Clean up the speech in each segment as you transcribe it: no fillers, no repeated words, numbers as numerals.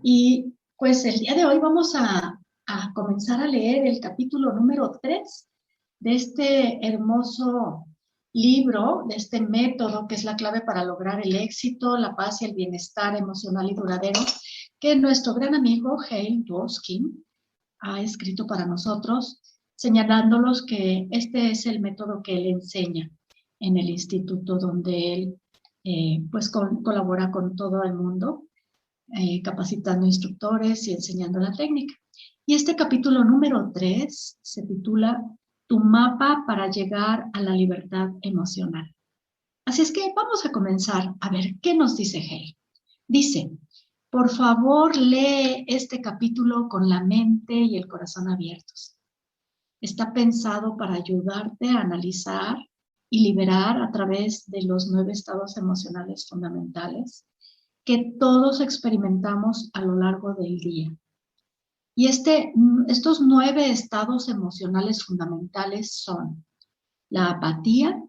Y pues el día de hoy vamos a comenzar a leer el capítulo número 3 de este hermoso libro, de este método que es la clave para lograr el éxito, la paz y el bienestar emocional y duradero, que nuestro gran amigo Hale Dworkin ha escrito para nosotros, señalándolos que este es el método que él enseña en el instituto donde él colabora con todo el mundo, capacitando instructores y enseñando la técnica. Y este capítulo número 3 se titula Tu mapa para llegar a la libertad emocional. Así es que vamos a comenzar a ver qué nos dice Hale. Dice, por favor lee este capítulo con la mente y el corazón abiertos. Está pensado para ayudarte a analizar y liberar a través de los 9 estados emocionales fundamentales que todos experimentamos a lo largo del día. Y estos 9 estados emocionales fundamentales son la apatía,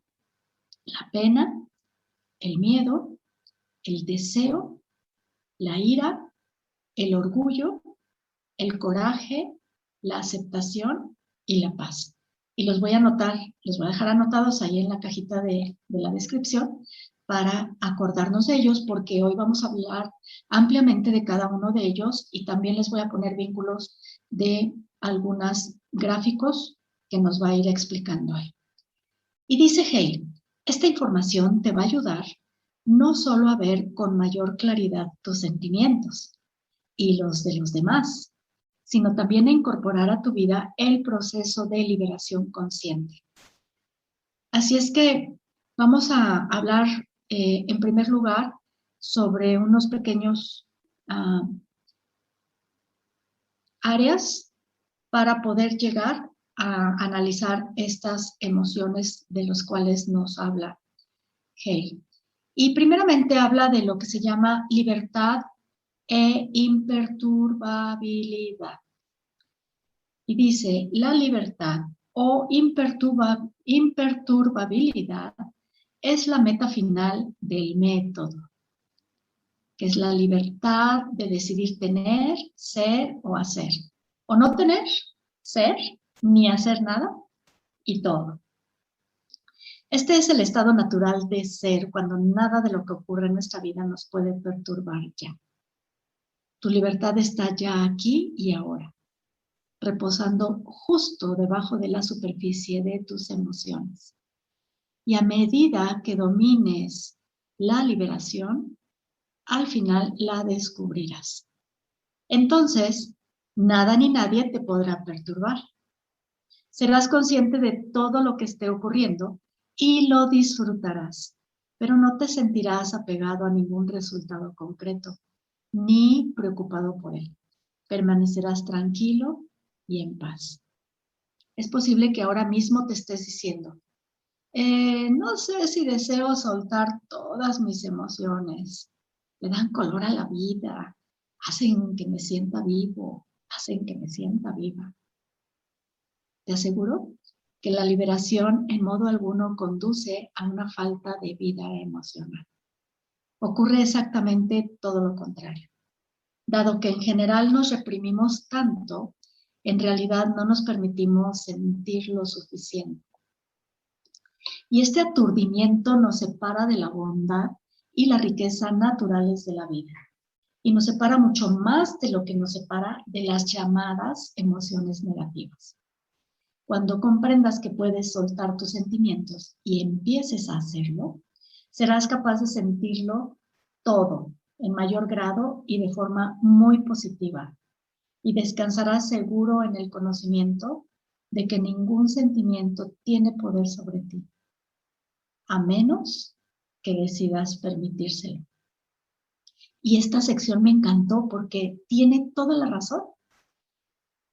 la pena, el miedo, el deseo, la ira, el orgullo, el coraje, la aceptación y la paz. Y los voy a anotar, los voy a dejar anotados ahí en la cajita de la descripción para acordarnos de ellos, porque hoy vamos a hablar ampliamente de cada uno de ellos y también les voy a poner vínculos de algunos gráficos que nos va a ir explicando ahí. Y dice Hale, esta información te va a ayudar no solo a ver con mayor claridad tus sentimientos y los de los demás, sino también a incorporar a tu vida el proceso de liberación consciente. Así es que vamos a hablar en primer lugar sobre unos pequeños áreas para poder llegar a analizar estas emociones de las cuales nos habla Hale. Y primeramente habla de lo que se llama libertad e imperturbabilidad. Y dice, la libertad o imperturbabilidad es la meta final del método, que es la libertad de decidir tener, ser o hacer. O no tener, ser, ni hacer nada y todo. Este es el estado natural de ser cuando nada de lo que ocurre en nuestra vida nos puede perturbar ya. Tu libertad está ya aquí y ahora, reposando justo debajo de la superficie de tus emociones. Y a medida que domines la liberación, al final la descubrirás. Entonces, nada ni nadie te podrá perturbar. Serás consciente de todo lo que esté ocurriendo y lo disfrutarás, pero no te sentirás apegado a ningún resultado concreto, ni preocupado por él. Permanecerás tranquilo y en paz. Es posible que ahora mismo te estés diciendo, no sé si deseo soltar todas mis emociones. Le dan color a la vida, hacen que me sienta vivo, hacen que me sienta viva. Te aseguro que la liberación en modo alguno conduce a una falta de vida emocional. Ocurre exactamente todo lo contrario. Dado que en general nos reprimimos tanto, en realidad no nos permitimos sentir lo suficiente. Y este aturdimiento nos separa de la bondad y la riqueza naturales de la vida. Y nos separa mucho más de lo que nos separa de las llamadas emociones negativas. Cuando comprendas que puedes soltar tus sentimientos y empieces a hacerlo, serás capaz de sentirlo todo en mayor grado y de forma muy positiva. Y descansarás seguro en el conocimiento de que ningún sentimiento tiene poder sobre ti, a menos que decidas permitírselo. Y esta sección me encantó porque tiene toda la razón.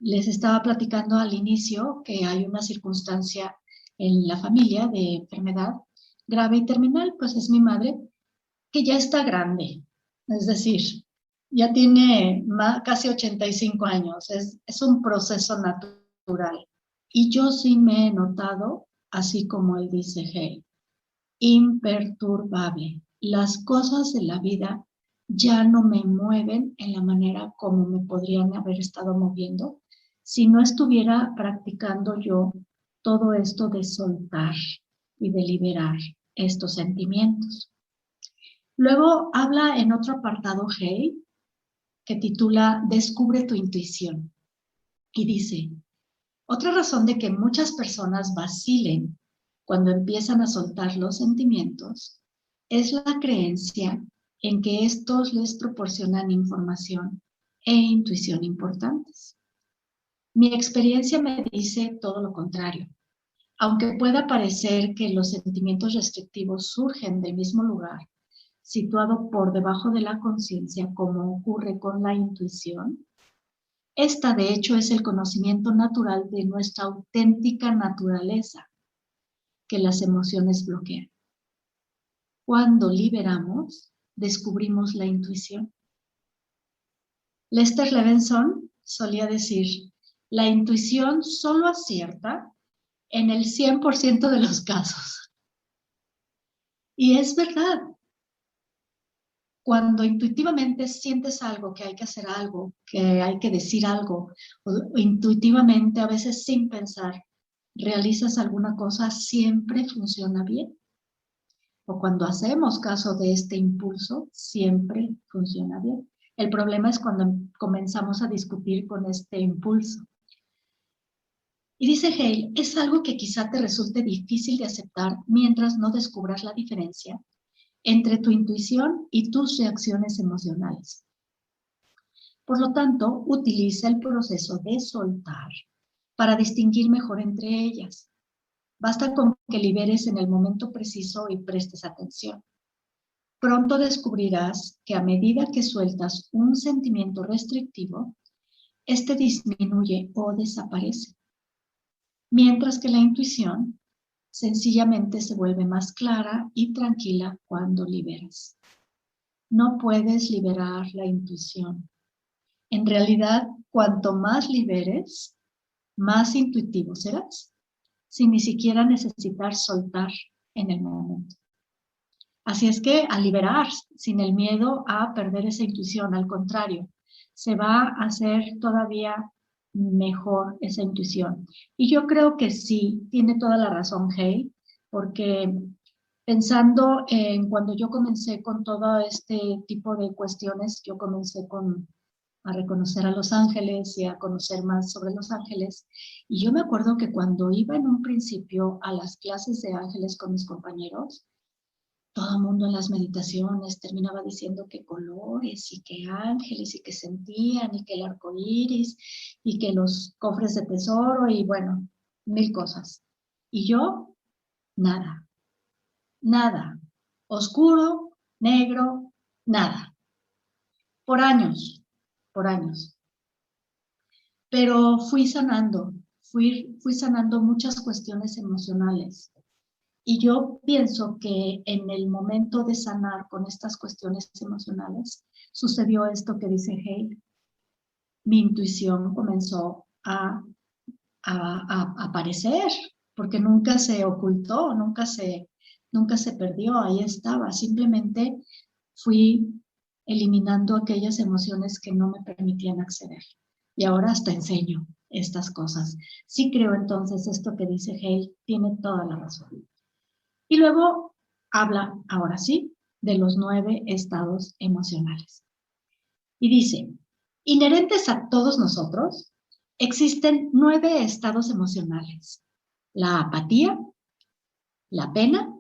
Les estaba platicando al inicio que hay una circunstancia en la familia de enfermedad grave y terminal, pues es mi madre, que ya está grande, es decir, ya tiene casi 85 años, es un proceso natural. Y yo sí me he notado, así como él dice Hale, imperturbable. Las cosas de la vida ya no me mueven en la manera como me podrían haber estado moviendo si no estuviera practicando yo todo esto de soltar y de liberar estos sentimientos. Luego habla en otro apartado, Hey, que titula Descubre tu intuición. Y dice, otra razón de que muchas personas vacilen cuando empiezan a soltar los sentimientos es la creencia en que estos les proporcionan información e intuición importantes. Mi experiencia me dice todo lo contrario. Aunque pueda parecer que los sentimientos restrictivos surgen del mismo lugar, situado por debajo de la conciencia, como ocurre con la intuición, esta de hecho es el conocimiento natural de nuestra auténtica naturaleza que las emociones bloquean. Cuando liberamos, descubrimos la intuición. Lester Levinson solía decir, la intuición solo acierta en el 100% de los casos. Y es verdad. Cuando intuitivamente sientes algo, que hay que hacer algo, que hay que decir algo, o intuitivamente, a veces sin pensar, realizas alguna cosa, siempre funciona bien. O cuando hacemos caso de este impulso, siempre funciona bien. El problema es cuando comenzamos a discutir con este impulso. Y dice Hale, es algo que quizá te resulte difícil de aceptar mientras no descubras la diferencia entre tu intuición y tus reacciones emocionales. Por lo tanto, utiliza el proceso de soltar para distinguir mejor entre ellas. Basta con que liberes en el momento preciso y prestes atención. Pronto descubrirás que a medida que sueltas un sentimiento restrictivo, este disminuye o desaparece, mientras que la intuición sencillamente se vuelve más clara y tranquila cuando liberas. No puedes liberar la intuición. En realidad, cuanto más liberes, más intuitivo serás, sin ni siquiera necesitar soltar en el momento. Así es que al liberar, sin el miedo a perder esa intuición, al contrario, se va a hacer todavía mejor esa intuición. Y yo creo que sí, tiene toda la razón, Hey, porque pensando en cuando yo comencé con todo este tipo de cuestiones, yo comencé a reconocer a los ángeles y a conocer más sobre los ángeles. Y yo me acuerdo que cuando iba en un principio a las clases de ángeles con mis compañeros, todo el mundo en las meditaciones terminaba diciendo que colores y que ángeles y que sentían y que el arco iris y que los cofres de tesoro y bueno, mil cosas. Y yo, nada, nada. Oscuro, negro, nada. Por años, por años. Pero fui sanando muchas cuestiones emocionales. Y yo pienso que en el momento de sanar con estas cuestiones emocionales, sucedió esto que dice Hale. Mi intuición comenzó a aparecer, porque nunca se ocultó, nunca se perdió, ahí estaba. Simplemente fui eliminando aquellas emociones que no me permitían acceder. Y ahora hasta enseño estas cosas. Sí creo entonces esto que dice Hale tiene toda la razón. Y luego habla, ahora sí, de los 9 estados emocionales. Y dice, inherentes a todos nosotros, existen 9 estados emocionales. La apatía, la pena,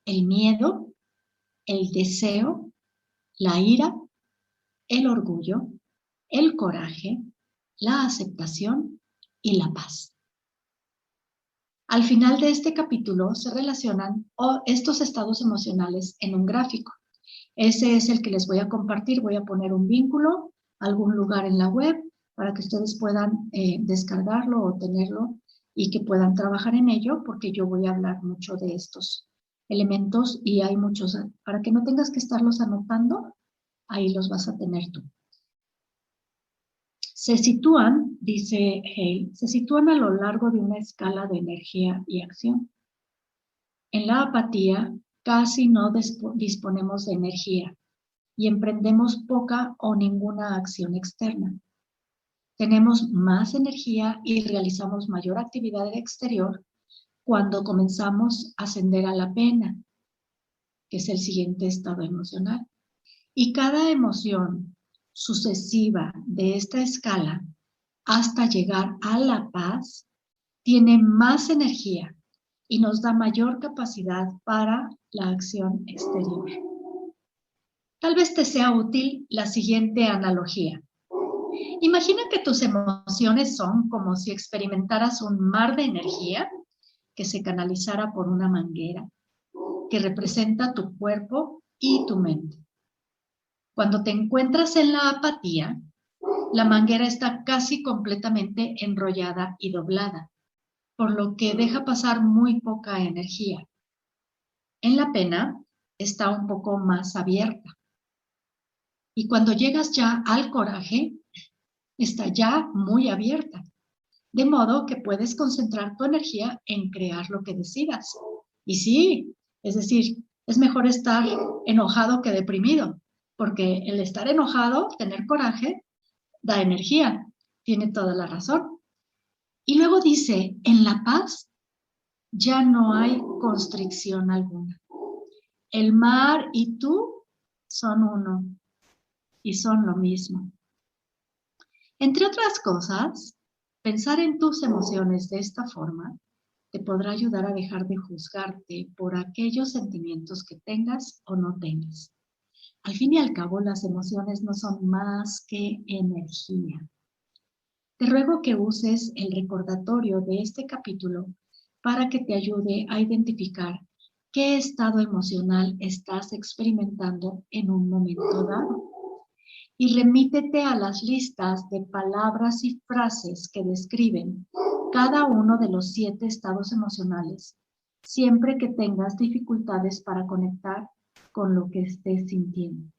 el miedo, el deseo, la ira, el orgullo, el coraje, la aceptación y la paz. Al final de este capítulo se relacionan estos estados emocionales en un gráfico. Ese es el que les voy a compartir. Voy a poner un vínculo a algún lugar en la web para que ustedes puedan descargarlo o tenerlo y que puedan trabajar en ello, porque yo voy a hablar mucho de estos elementos y hay muchos, para que no tengas que estarlos anotando, ahí los vas a tener tú. Se sitúan, dice Hale, se sitúan a lo largo de una escala de energía y acción. En la apatía casi no disponemos de energía y emprendemos poca o ninguna acción externa. Tenemos más energía y realizamos mayor actividad exterior cuando comenzamos a ascender a la pena, que es el siguiente estado emocional. Y cada emoción sucesiva de esta escala hasta llegar a la paz tiene más energía y nos da mayor capacidad para la acción exterior. Tal vez te sea útil la siguiente analogía. Imagina que tus emociones son como si experimentaras un mar de energía que se canalizara por una manguera que representa tu cuerpo y tu mente. Cuando te encuentras en la apatía, la manguera está casi completamente enrollada y doblada, por lo que deja pasar muy poca energía. En la pena está un poco más abierta. Y cuando llegas ya al coraje, está ya muy abierta. De modo que puedes concentrar tu energía en crear lo que decidas. Y sí, es decir, es mejor estar enojado que deprimido, porque el estar enojado, tener coraje, da energía. Tiene toda la razón. Y luego dice, en la paz ya no hay constricción alguna. El mar y tú son uno y son lo mismo. Entre otras cosas, pensar en tus emociones de esta forma te podrá ayudar a dejar de juzgarte por aquellos sentimientos que tengas o no tengas. Al fin y al cabo, las emociones no son más que energía. Te ruego que uses el recordatorio de este capítulo para que te ayude a identificar qué estado emocional estás experimentando en un momento dado. Y remítete a las listas de palabras y frases que describen cada uno de los 7 estados emocionales, siempre que tengas dificultades para conectar con lo que estés sintiendo.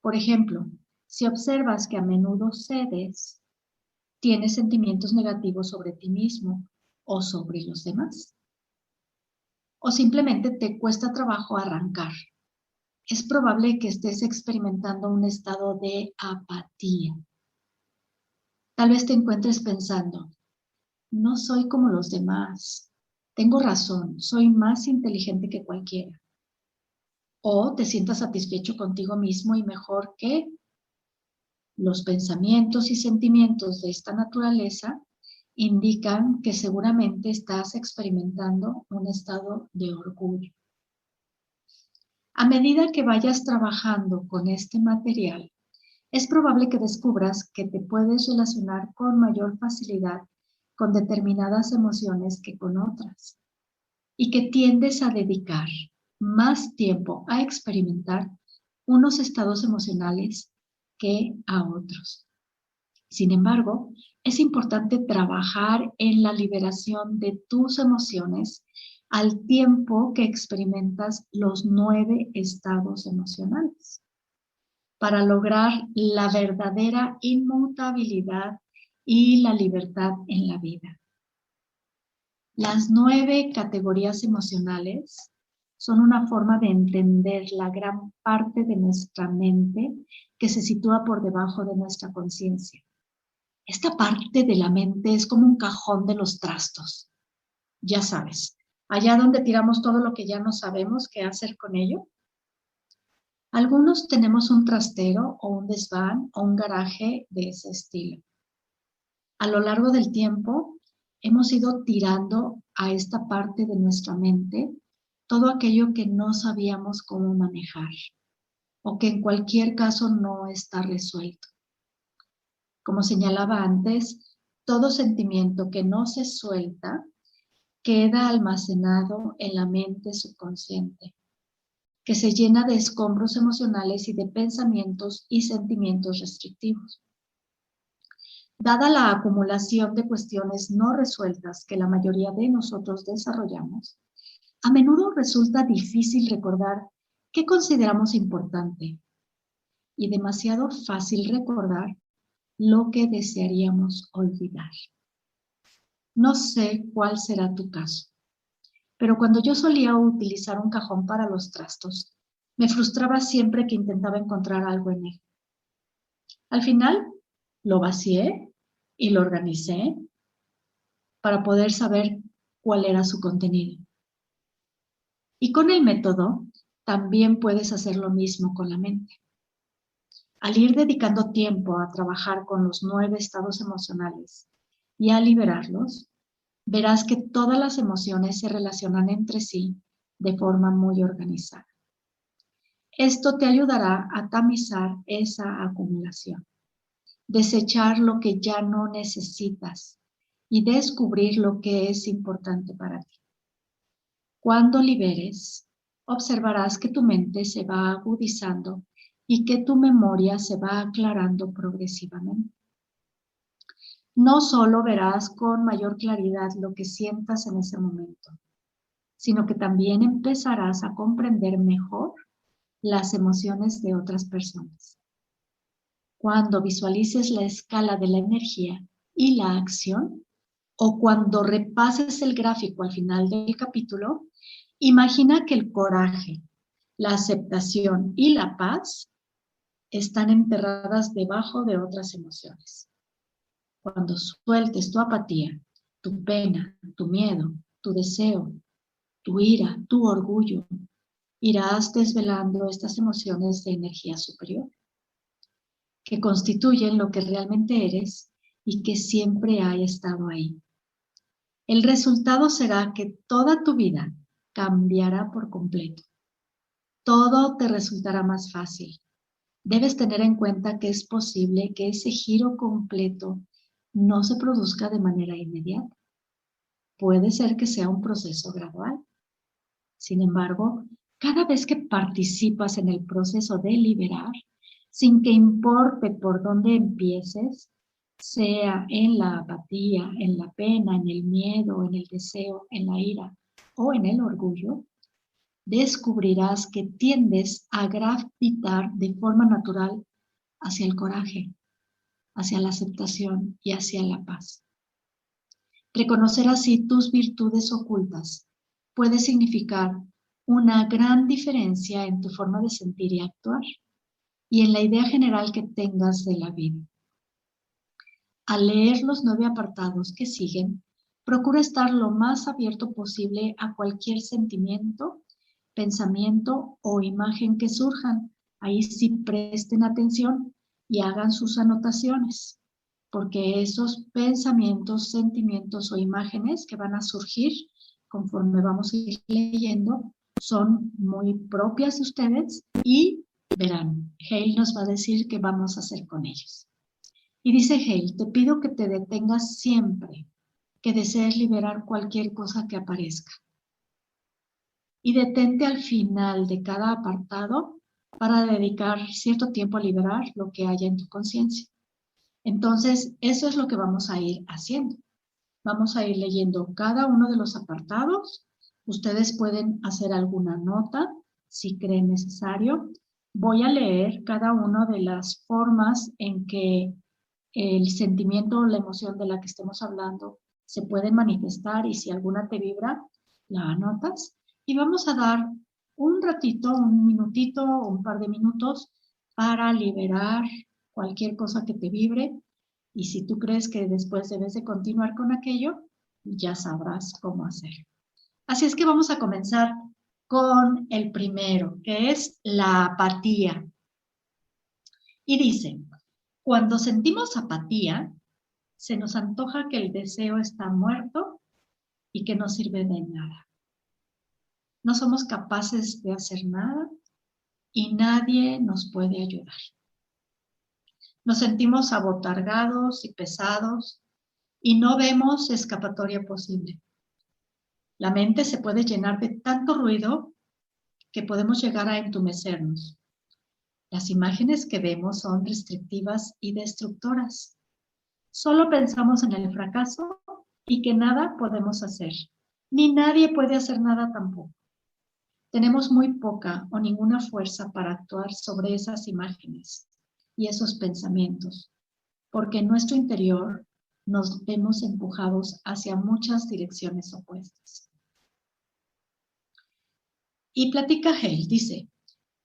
Por ejemplo, si observas que a menudo cedes, tienes sentimientos negativos sobre ti mismo o sobre los demás. O simplemente te cuesta trabajo arrancar. Es probable que estés experimentando un estado de apatía. Tal vez te encuentres pensando, no soy como los demás. Tengo razón, soy más inteligente que cualquiera. O te sientas satisfecho contigo mismo y mejor que los pensamientos y sentimientos de esta naturaleza indican que seguramente estás experimentando un estado de orgullo. A medida que vayas trabajando con este material, es probable que descubras que te puedes relacionar con mayor facilidad con determinadas emociones que con otras y que tiendes a dedicar más tiempo a experimentar unos estados emocionales que a otros. Sin embargo, es importante trabajar en la liberación de tus emociones al tiempo que experimentas los 9 estados emocionales para lograr la verdadera inmutabilidad y la libertad en la vida. Las 9 categorías emocionales son una forma de entender la gran parte de nuestra mente que se sitúa por debajo de nuestra conciencia. Esta parte de la mente es como un cajón de los trastos. Ya sabes, allá donde tiramos todo lo que ya no sabemos qué hacer con ello. Algunos tenemos un trastero o un desván o un garaje de ese estilo. A lo largo del tiempo, hemos ido tirando a esta parte de nuestra mente todo aquello que no sabíamos cómo manejar o que en cualquier caso no está resuelto. Como señalaba antes, todo sentimiento que no se suelta queda almacenado en la mente subconsciente, que se llena de escombros emocionales y de pensamientos y sentimientos restrictivos. Dada la acumulación de cuestiones no resueltas que la mayoría de nosotros desarrollamos, a menudo resulta difícil recordar qué consideramos importante y demasiado fácil recordar lo que desearíamos olvidar. No sé cuál será tu caso, pero cuando yo solía utilizar un cajón para los trastos, Me frustraba siempre que intentaba encontrar algo en él. Al final, lo vacié y lo organicé para poder saber cuál era su contenido. Y con el método, también puedes hacer lo mismo con la mente. Al ir dedicando tiempo a trabajar con los 9 estados emocionales y a liberarlos, verás que todas las emociones se relacionan entre sí de forma muy organizada. Esto te ayudará a tamizar esa acumulación, desechar lo que ya no necesitas y descubrir lo que es importante para ti. Cuando liberes, observarás que tu mente se va agudizando y que tu memoria se va aclarando progresivamente. No solo verás con mayor claridad lo que sientas en ese momento, sino que también empezarás a comprender mejor las emociones de otras personas. Cuando visualices la escala de la energía y la acción, o cuando repases el gráfico al final del capítulo, imagina que el coraje, la aceptación y la paz están enterradas debajo de otras emociones. Cuando sueltes tu apatía, tu pena, tu miedo, tu deseo, tu ira, tu orgullo, irás desvelando estas emociones de energía superior, que constituyen lo que realmente eres y que siempre ha estado ahí. El resultado será que toda tu vida cambiará por completo. Todo te resultará más fácil. Debes tener en cuenta que es posible que ese giro completo no se produzca de manera inmediata. Puede ser que sea un proceso gradual. Sin embargo, cada vez que participas en el proceso de liberar, sin que importe por dónde empieces, sea en la apatía, en la pena, en el miedo, en el deseo, en la ira o en el orgullo, descubrirás que tiendes a gravitar de forma natural hacia el coraje, hacia la aceptación y hacia la paz. Reconocer así tus virtudes ocultas puede significar una gran diferencia en tu forma de sentir y actuar y en la idea general que tengas de la vida. Al leer los 9 apartados que siguen, procura estar lo más abierto posible a cualquier sentimiento, pensamiento o imagen que surjan. Ahí sí presten atención y hagan sus anotaciones, porque esos pensamientos, sentimientos o imágenes que van a surgir conforme vamos a ir leyendo son muy propias de ustedes y verán, Hale nos va a decir qué vamos a hacer con ellos. Y dice Hale, te pido que te detengas siempre que desees liberar cualquier cosa que aparezca. Y detente al final de cada apartado para dedicar cierto tiempo a liberar lo que haya en tu conciencia. Entonces, eso es lo que vamos a ir haciendo. Vamos a ir leyendo cada uno de los apartados. Ustedes pueden hacer alguna nota si creen necesario. Voy a leer cada una de las formas en que el sentimiento o la emoción de la que estemos hablando se pueden manifestar y si alguna te vibra, la anotas. Y vamos a dar un ratito, un minutito o un par de minutos para liberar cualquier cosa que te vibre. Y si tú crees que después debes de continuar con aquello, ya sabrás cómo hacer. Así es que vamos a comenzar con el primero, que es la apatía. Y dice, cuando sentimos apatía, se nos antoja que el deseo está muerto y que no sirve de nada. No somos capaces de hacer nada y nadie nos puede ayudar. Nos sentimos abotargados y pesados y no vemos escapatoria posible. La mente se puede llenar de tanto ruido que podemos llegar a entumecernos. Las imágenes que vemos son restrictivas y destructoras. Solo pensamos en el fracaso y que nada podemos hacer, ni nadie puede hacer nada tampoco. Tenemos muy poca o ninguna fuerza para actuar sobre esas imágenes y esos pensamientos, porque en nuestro interior nos vemos empujados hacia muchas direcciones opuestas. Y platica Hale, dice,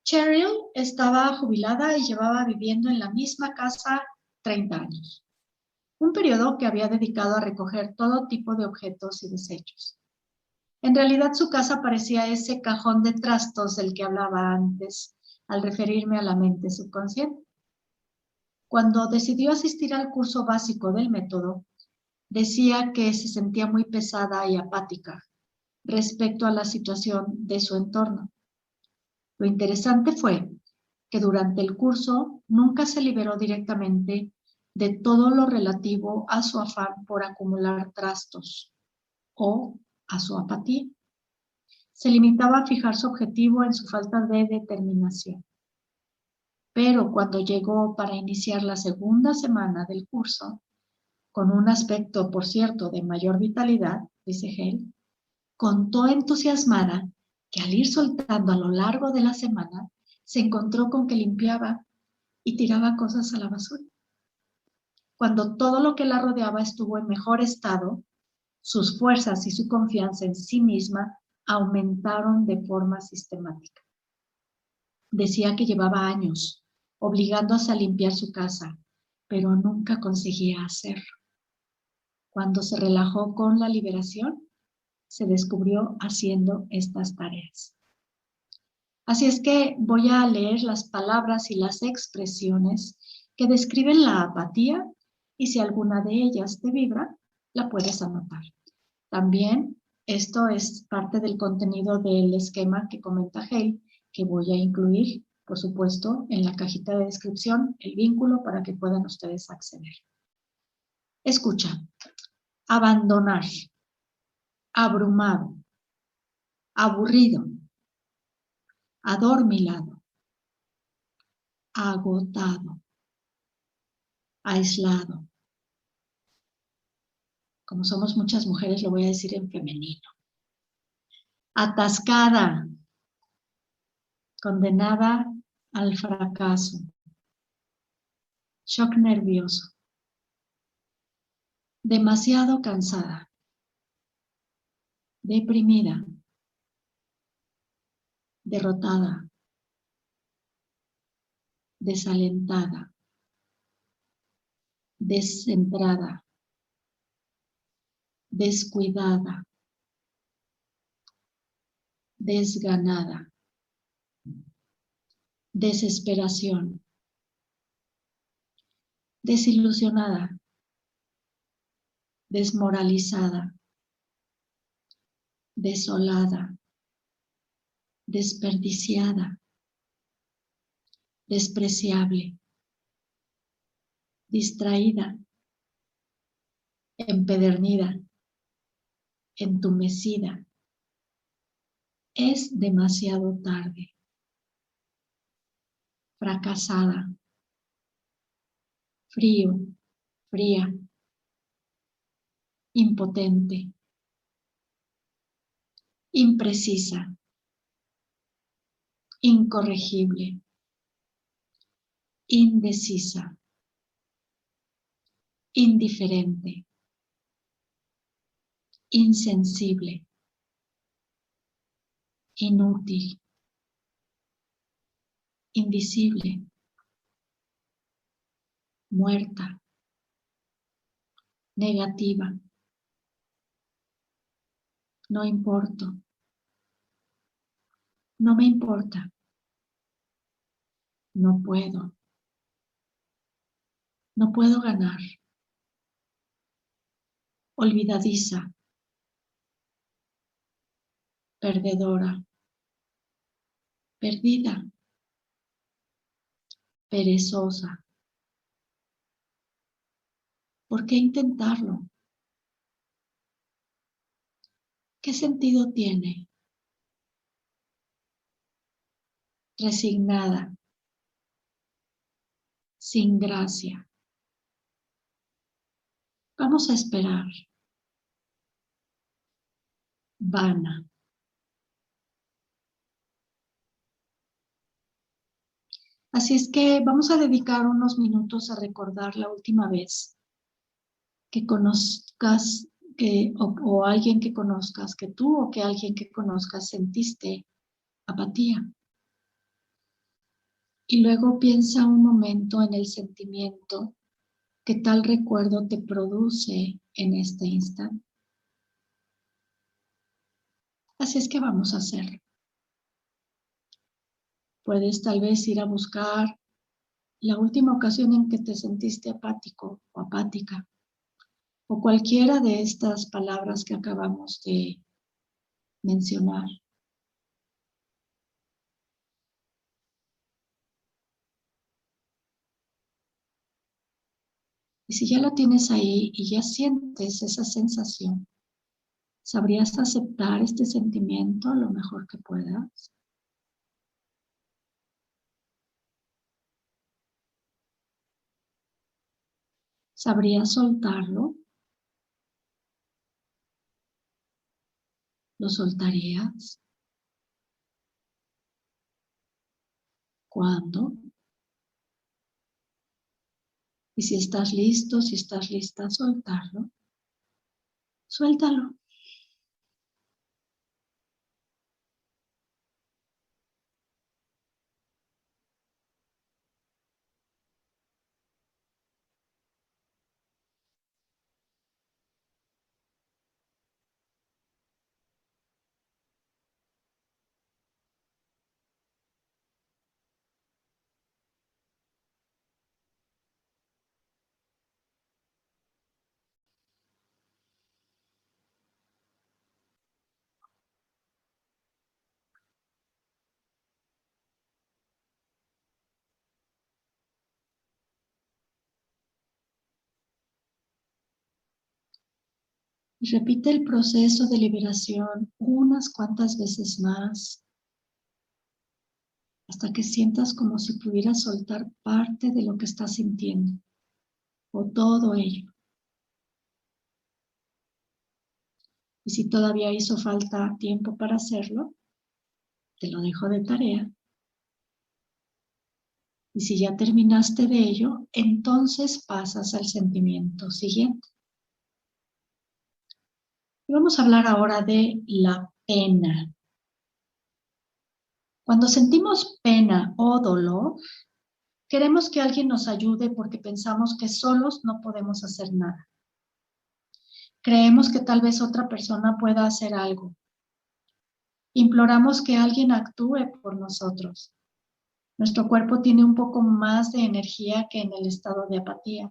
Cheryl estaba jubilada y llevaba viviendo en la misma casa 30 años, un periodo que había dedicado a recoger todo tipo de objetos y desechos. En realidad su casa parecía ese cajón de trastos del que hablaba antes, al referirme a la mente subconsciente. Cuando decidió asistir al curso básico del método, decía que se sentía muy pesada y apática respecto a la situación de su entorno. Lo interesante fue que durante el curso nunca se liberó directamente de todo lo relativo a su afán por acumular trastos o a su apatía. Se limitaba a fijar su objetivo en su falta de determinación. Pero cuando llegó para iniciar la segunda semana del curso, con un aspecto, por cierto, de mayor vitalidad, dice Hale, contó entusiasmada que al ir soltando a lo largo de la semana, se encontró con que limpiaba y tiraba cosas a la basura. Cuando todo lo que la rodeaba estuvo en mejor estado, sus fuerzas y su confianza en sí misma aumentaron de forma sistemática. Decía que llevaba años obligándose a limpiar su casa, pero nunca conseguía hacerlo. Cuando se relajó con la liberación, se descubrió haciendo estas tareas. Así es que voy a leer las palabras y las expresiones que describen la apatía y si alguna de ellas te vibra, la puedes anotar. También esto es parte del contenido del esquema que comenta Hale, que voy a incluir, por supuesto, en la cajita de descripción, el vínculo para que puedan ustedes acceder. Escucha, abandonar, abrumado, aburrido, adormilado, agotado, aislado. Como somos muchas mujeres, lo voy a decir en femenino. Atascada, condenada al fracaso, shock nervioso, demasiado cansada, deprimida, derrotada, desalentada, descentrada, descuidada, desganada, desesperación, desilusionada, desmoralizada, desolada, desperdiciada, despreciable, distraída, empedernida, entumecida. Es demasiado tarde. Fracasada, frío, fría, impotente, imprecisa, incorregible, indecisa, indiferente, insensible, inútil, invisible, muerta, negativa, no importo, no me importa, no puedo ganar, olvidadiza, perdedora, perdida, perezosa. ¿Por qué intentarlo? ¿Qué sentido tiene? Resignada, sin gracia. Vamos a esperar. Vana. Así es que vamos a dedicar unos minutos a recordar la última vez que conozcas o alguien que conozcas, que tú o que alguien que conozcas sentiste apatía. Y luego piensa un momento en el sentimiento que tal recuerdo te produce en este instante. Así es que vamos a hacerlo. Puedes tal vez ir a buscar la última ocasión en que te sentiste apático o apática, o cualquiera de estas palabras que acabamos de mencionar. Y si ya lo tienes ahí y ya sientes esa sensación, ¿sabrías aceptar este sentimiento lo mejor que puedas? ¿Sabrías soltarlo? ¿Lo soltarías? ¿Cuándo? Y si estás listo, si estás lista a soltarlo, suéltalo. Y repite el proceso de liberación unas cuantas veces más, hasta que sientas como si pudieras soltar parte de lo que estás sintiendo, o todo ello. Y si todavía hizo falta tiempo para hacerlo, te lo dejo de tarea. Y si ya terminaste de ello, entonces pasas al sentimiento siguiente. Y vamos a hablar ahora de la pena. Cuando sentimos pena o dolor, queremos que alguien nos ayude porque pensamos que solos no podemos hacer nada. Creemos que tal vez otra persona pueda hacer algo. Imploramos que alguien actúe por nosotros. Nuestro cuerpo tiene un poco más de energía que en el estado de apatía,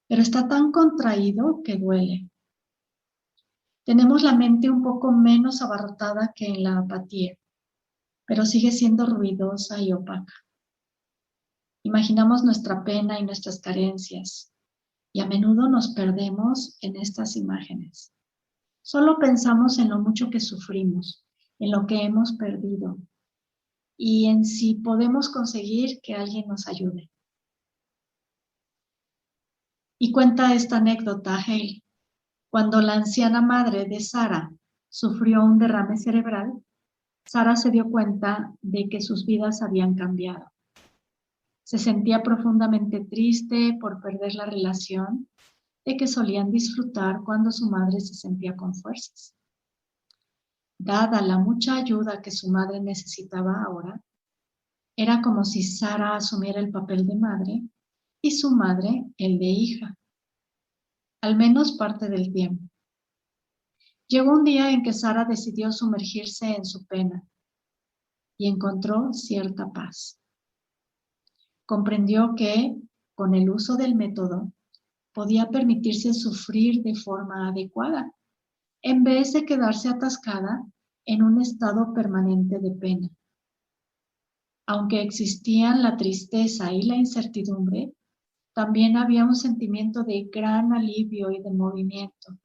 pero está tan contraído que duele. Tenemos la mente un poco menos abarrotada que en la apatía, pero sigue siendo ruidosa y opaca. Imaginamos nuestra pena y nuestras carencias, y a menudo nos perdemos en estas imágenes. Solo pensamos en lo mucho que sufrimos, en lo que hemos perdido, y en si podemos conseguir que alguien nos ayude. Y cuenta esta anécdota Hale. Cuando la anciana madre de Sara sufrió un derrame cerebral, Sara se dio cuenta de que sus vidas habían cambiado. Se sentía profundamente triste por perder la relación de que solían disfrutar cuando su madre se sentía con fuerzas. Dada la mucha ayuda que su madre necesitaba ahora, era como si Sara asumiera el papel de madre y su madre el de hija, al menos parte del tiempo. Llegó un día en que Sara decidió sumergirse en su pena y encontró cierta paz. Comprendió que, con el uso del método, podía permitirse sufrir de forma adecuada, en vez de quedarse atascada en un estado permanente de pena. Aunque existían la tristeza y la incertidumbre, también había un sentimiento de gran alivio y de movimiento.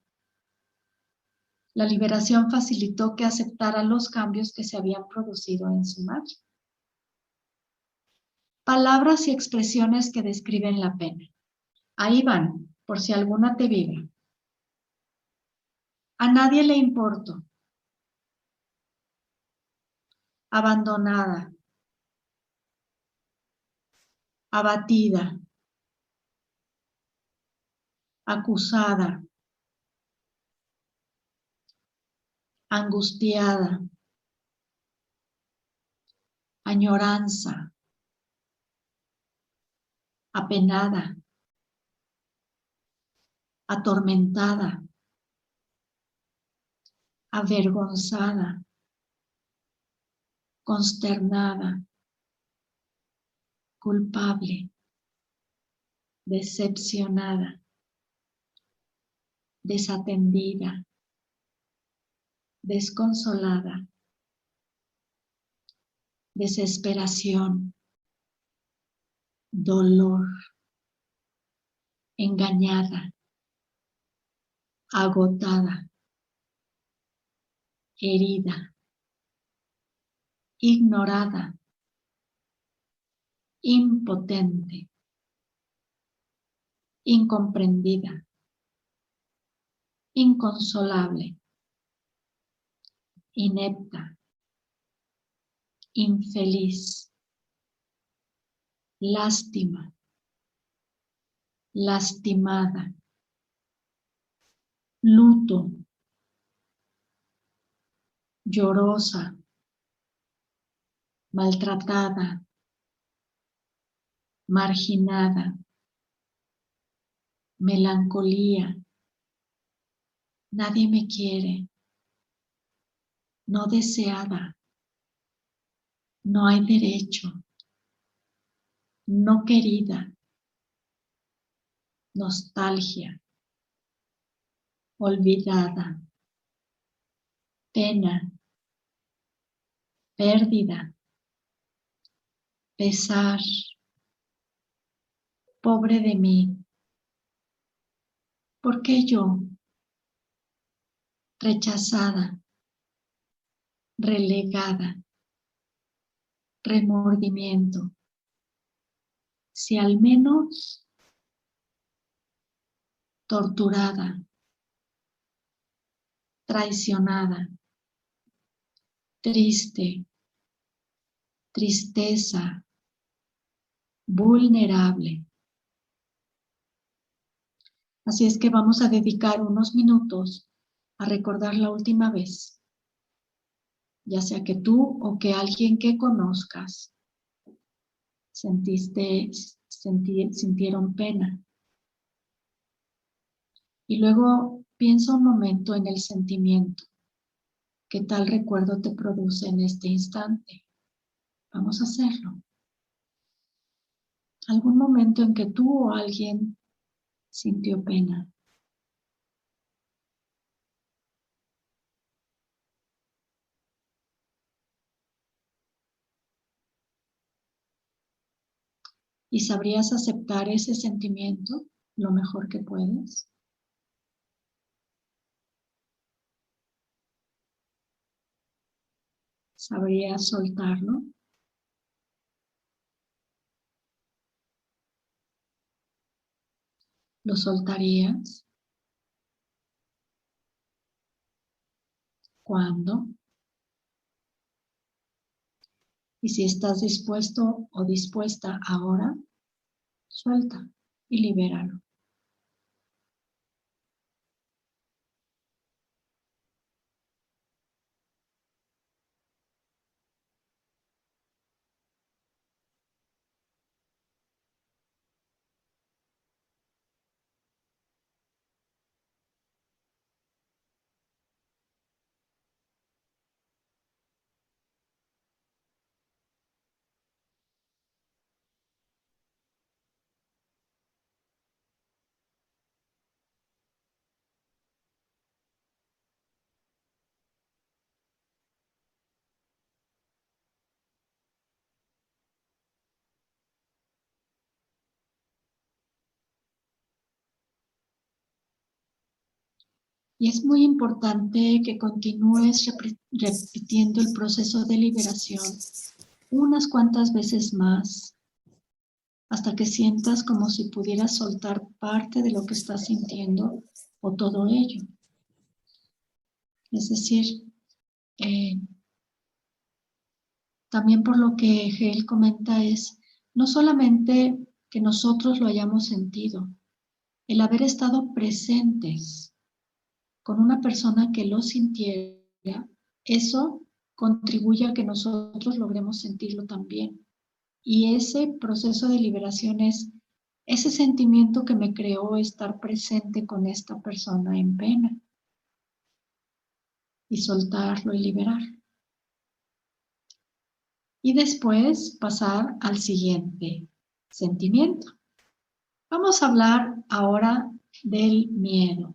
La liberación facilitó que aceptara los cambios que se habían producido en su madre. Palabras y expresiones que describen la pena. Ahí van, por si alguna te vibra. A nadie le importo. Abandonada. Abatida. Acusada. Angustiada. Añoranza. apenada, atormentada, avergonzada, consternada, culpable, decepcionada, desatendida, desconsolada, desesperación, dolor, engañada, agotada, herida, ignorada, impotente, incomprendida, inconsolable, inepta, infeliz, lástima, lastimada, luto, llorosa, maltratada, marginada, melancolía, nadie me quiere, no deseada, no hay derecho, no querida, nostalgia, olvidada, pena, pérdida, pesar, pobre de mí, ¿por qué yo? Rechazada, relegada, remordimiento. Si al menos torturada, traicionada, triste, tristeza, vulnerable. Así es que vamos a dedicar unos minutos a recordar la última vez, ya sea que tú o que alguien que conozcas sintieron pena. Y luego piensa un momento en el sentimiento que tal recuerdo te produce en este instante. Vamos a hacerlo. ¿Algún momento en que tú o alguien sintió pena? ¿Y sabrías aceptar ese sentimiento lo mejor que puedes? ¿Sabrías soltarlo? ¿Lo soltarías? ¿Cuándo? Y si estás dispuesto o dispuesta ahora, suelta y libéralo. Y es muy importante que continúes repitiendo el proceso de liberación unas cuantas veces más, hasta que sientas como si pudieras soltar parte de lo que estás sintiendo o todo ello. Es decir, también por lo que Gel comenta es no solamente que nosotros lo hayamos sentido, el haber estado presentes con una persona que lo sintiera, eso contribuye a que nosotros logremos sentirlo también. Y ese proceso de liberación es ese sentimiento que me creó estar presente con esta persona en pena y soltarlo y liberar. Y después pasar al siguiente sentimiento. Vamos a hablar ahora del miedo.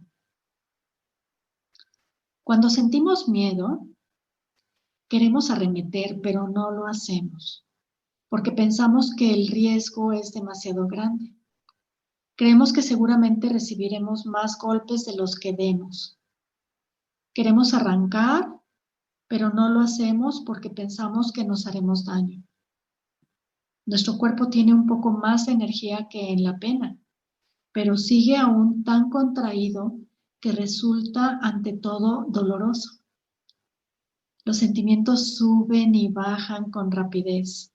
Cuando sentimos miedo, queremos arremeter, pero no lo hacemos, porque pensamos que el riesgo es demasiado grande. Creemos que seguramente recibiremos más golpes de los que demos. Queremos arrancar, pero no lo hacemos porque pensamos que nos haremos daño. Nuestro cuerpo tiene un poco más de energía que en la pena, pero sigue aún tan contraído que resulta ante todo doloroso. Los sentimientos suben y bajan con rapidez,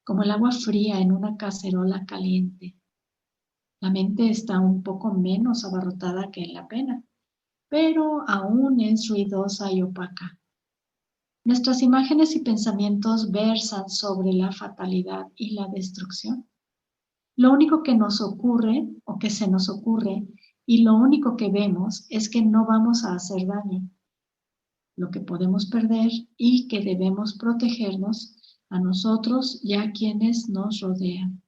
como el agua fría en una cacerola caliente. La mente está un poco menos abarrotada que en la pena, pero aún es ruidosa y opaca. Nuestras imágenes y pensamientos versan sobre la fatalidad y la destrucción. Lo único que nos ocurre o que se nos ocurre y lo único que vemos es que no vamos a hacer daño, lo que podemos perder y que debemos protegernos a nosotros y a quienes nos rodean.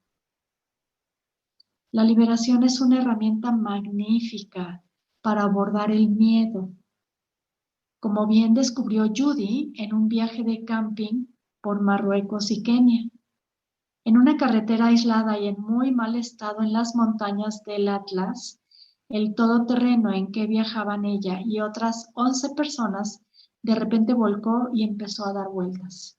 La liberación es una herramienta magnífica para abordar el miedo, como bien descubrió Judy en un viaje de camping por Marruecos y Kenia. En una carretera aislada y en muy mal estado en las montañas del Atlas, el todoterreno en que viajaban ella y otras 11 personas de repente volcó y empezó a dar vueltas.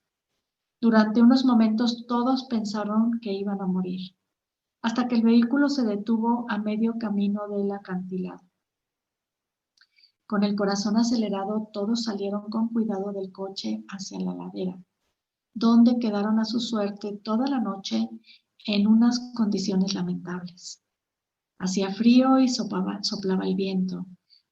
Durante unos momentos todos pensaron que iban a morir, hasta que el vehículo se detuvo a medio camino del acantilado. Con el corazón acelerado, todos salieron con cuidado del coche hacia la ladera, donde quedaron a su suerte toda la noche en unas condiciones lamentables. Hacía frío y soplaba el viento.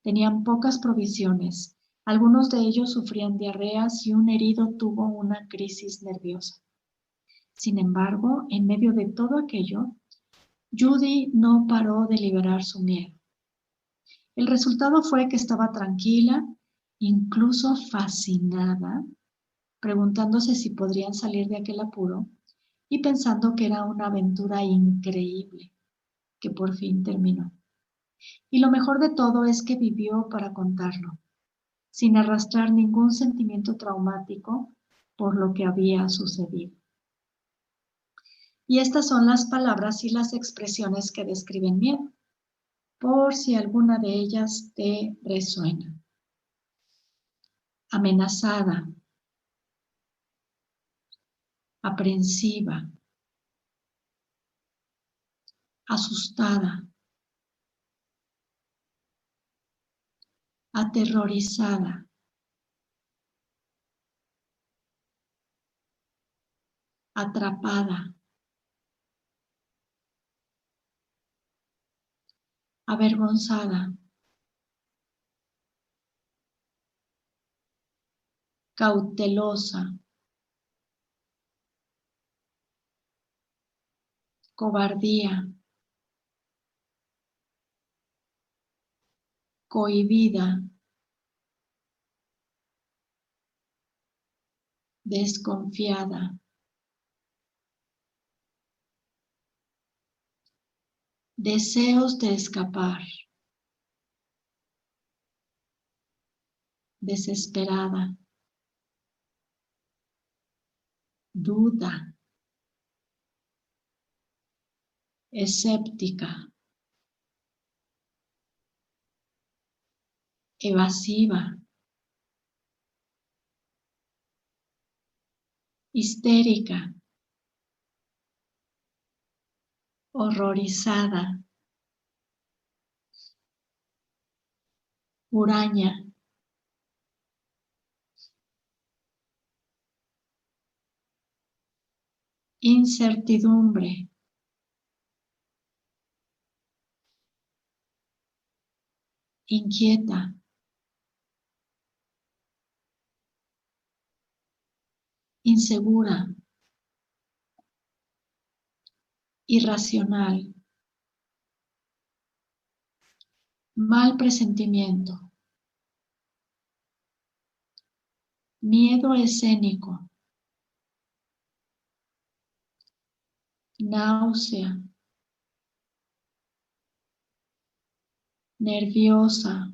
Tenían pocas provisiones. Algunos de ellos sufrían diarreas y un herido tuvo una crisis nerviosa. Sin embargo, en medio de todo aquello, Judy no paró de liberar su miedo. El resultado fue que estaba tranquila, incluso fascinada, preguntándose si podrían salir de aquel apuro y pensando que era una aventura increíble que por fin terminó. Y lo mejor de todo es que vivió para contarlo, sin arrastrar ningún sentimiento traumático por lo que había sucedido. Y estas son las palabras y las expresiones que describen miedo, por si alguna de ellas te resuena. Amenazada, aprensiva, asustada, aterrorizada, atrapada, avergonzada, cautelosa, cobardía, cohibida, desconfiada, deseos de escapar, desesperada, duda, escéptica, evasiva, histérica, horrorizada, huraña, incertidumbre, inquieta, insegura, irracional, mal presentimiento, miedo escénico, náusea, nerviosa,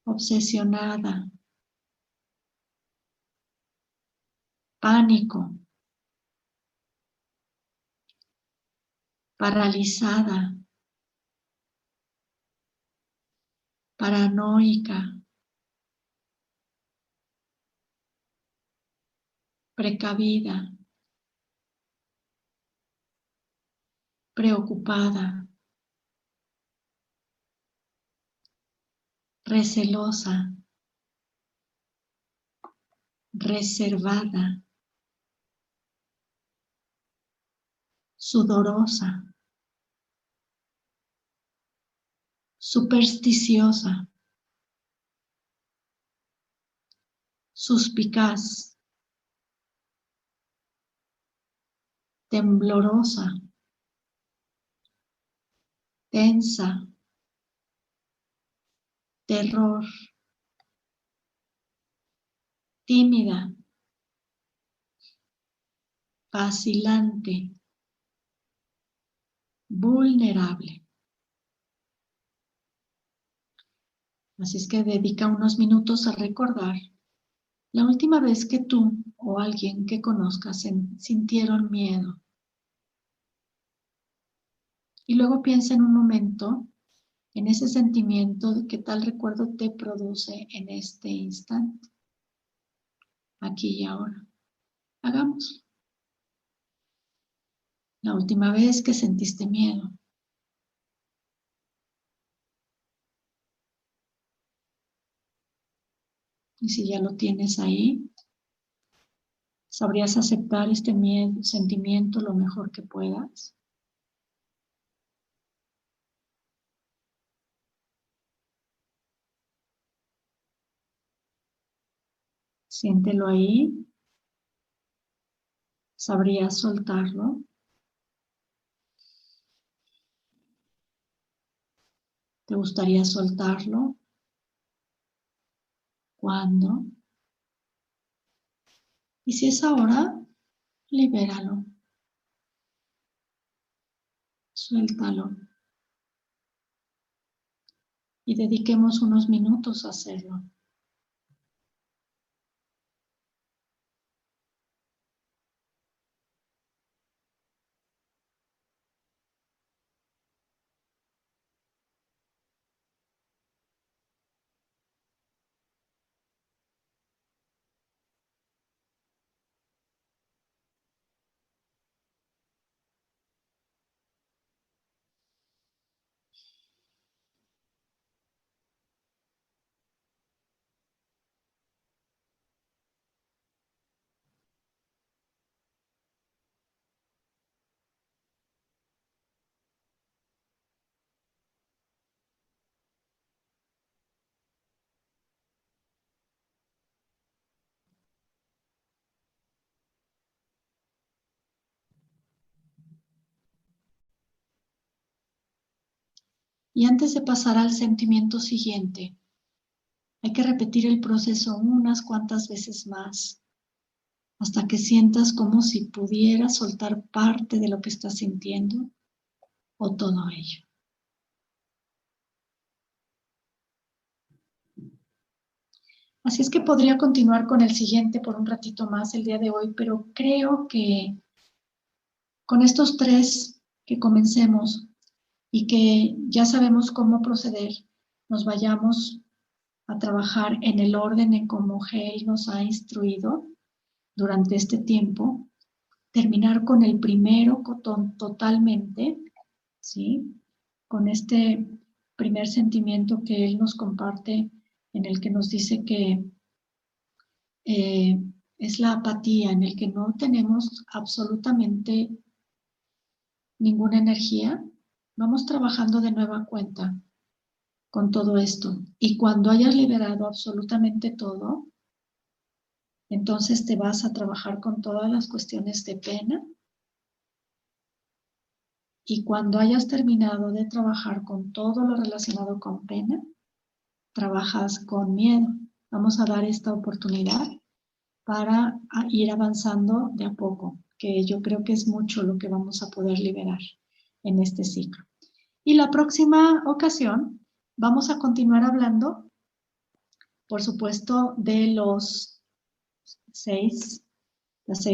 obsesionada, pánico, paralizada, paranoica, precavida, preocupada, recelosa, reservada, sudorosa, supersticiosa, suspicaz, temblorosa, tensa, terror, tímida, vacilante, vulnerable. Así es que dedica unos minutos a recordar la última vez que tú o alguien que conozcas sintieron miedo. Y luego piensa en un momento en ese sentimiento de qué tal recuerdo te produce en este instante, aquí y ahora. Hagámoslo. La última vez que sentiste miedo. Y si ya lo tienes ahí, ¿sabrías aceptar este miedo, sentimiento lo mejor que puedas? Siéntelo ahí. ¿Sabrías soltarlo? ¿Te gustaría soltarlo? ¿Cuándo? Y si es ahora, libéralo. Suéltalo. Y dediquemos unos minutos a hacerlo. Y antes de pasar al sentimiento siguiente, hay que repetir el proceso unas cuantas veces más, hasta que sientas como si pudieras soltar parte de lo que estás sintiendo o todo ello. Así es que podría continuar con el siguiente por un ratito más el día de hoy, pero creo que con estos tres que comencemos y que ya sabemos cómo proceder, nos vayamos a trabajar en el orden en cómo Gel nos ha instruido durante este tiempo, terminar con el primero totalmente, ¿sí? Con este primer sentimiento que él nos comparte, en el que nos dice que es la apatía, en el que no tenemos absolutamente ninguna energía. Vamos trabajando de nueva cuenta con todo esto. Y cuando hayas liberado absolutamente todo, entonces te vas a trabajar con todas las cuestiones de pena, Y cuando hayas terminado de trabajar con todo lo relacionado con pena, trabajas con miedo. Vamos a dar esta oportunidad para ir avanzando de a poco, que yo creo que es mucho lo que vamos a poder liberar en este ciclo. Y la próxima ocasión vamos a continuar hablando, por supuesto, de los 6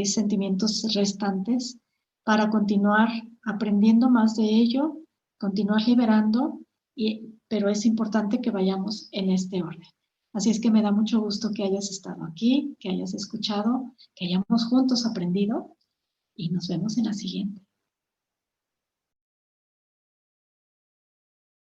sentimientos restantes para continuar aprendiendo más de ello, continuar liberando, pero es importante que vayamos en este orden. Así es que me da mucho gusto que hayas estado aquí, que hayas escuchado, que hayamos juntos aprendido y nos vemos en la siguiente.